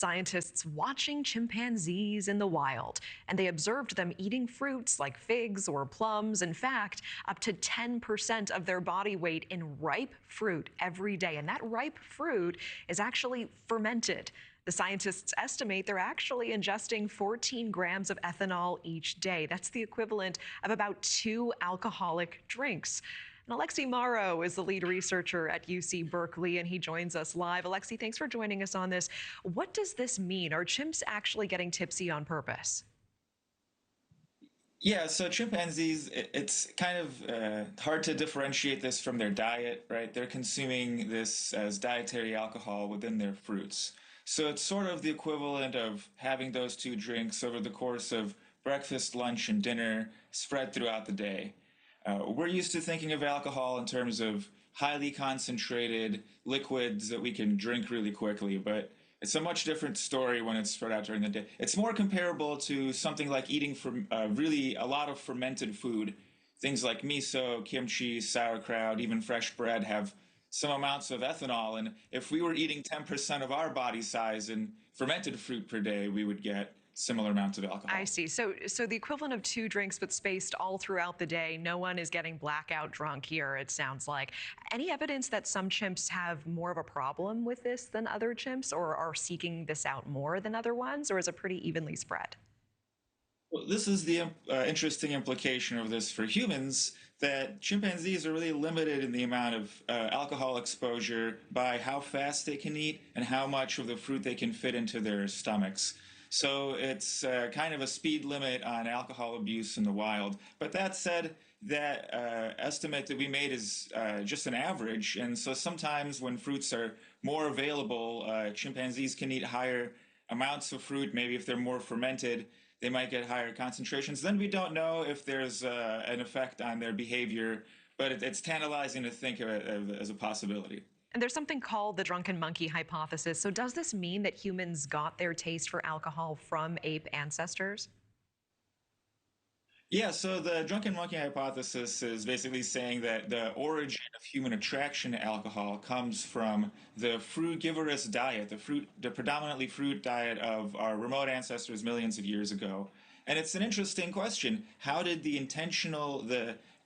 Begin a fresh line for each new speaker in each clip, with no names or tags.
Scientists watching chimpanzees in the wild, and they observed them eating fruits like figs or plums. In fact, up to 10% of their body weight in ripe fruit every day. And that ripe fruit is actually fermented. The scientists estimate they're actually ingesting 14 grams of ethanol each day. That's the equivalent of about 2 alcoholic drinks. And Alexi Morrow is the lead researcher at UC Berkeley, and he joins us live. Alexi, thanks for joining us on this. What does this mean? Are chimps actually getting tipsy on purpose?
Yeah, so chimpanzees, it's kind of hard to differentiate this from their diet, right? They're consuming this as dietary alcohol within their fruits. So it's sort of the equivalent of having those two drinks over the course of breakfast, lunch, and dinner spread throughout the day. We're used to thinking of alcohol in terms of highly concentrated liquids that we can drink really quickly, but it's a much different story when it's spread out during the day. It's more comparable to something like eating from really a lot of fermented food. Things like miso, kimchi, sauerkraut, even fresh bread have some amounts of ethanol. And if we were eating 10% of our body size in fermented fruit per day, we would get similar amounts of alcohol.
I see. So the equivalent of 2 drinks, but spaced all throughout the day. No one is getting blackout drunk here, it sounds like. Any evidence that some chimps have more of a problem with this than other chimps, or are seeking this out more than other ones, or is it pretty evenly spread?
Well, this is the interesting implication of this for humans, that chimpanzees are really limited in the amount of alcohol exposure by how fast they can eat and how much of the fruit they can fit into their stomachs. So it's kind of a speed limit on alcohol abuse in the wild. But that said, that estimate that we made is just an average. And so sometimes when fruits are more available, chimpanzees can eat higher amounts of fruit. Maybe if they're more fermented, they might get higher concentrations. Then we don't know if there's an effect on their behavior, but it's tantalizing to think of it as a possibility.
And there's something called the drunken monkey hypothesis. So does this mean that humans got their taste for alcohol from ape ancestors?
Yeah, so the drunken monkey hypothesis is basically saying that the origin of human attraction to alcohol comes from the frugivorous diet, the predominantly fruit diet of our remote ancestors millions of years ago. And it's an interesting question. How did the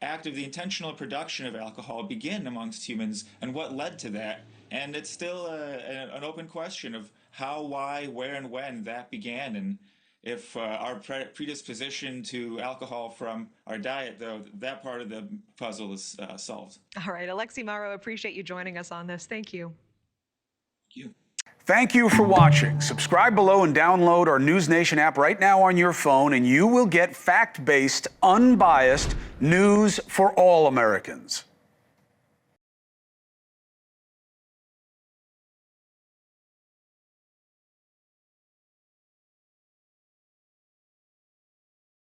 act of the intentional production of alcohol begin amongst humans, and what led to that? And it's still an open question of how, why, where, and when that began. And if our predisposition to alcohol from our diet, though, that part of the puzzle is solved.
All right, Alexi Morrow, appreciate you joining us on this. Thank you.
Thank you.
Thank you for watching. Subscribe below and download our NewsNation app right now on your phone, and you will get fact-based, unbiased news for all Americans.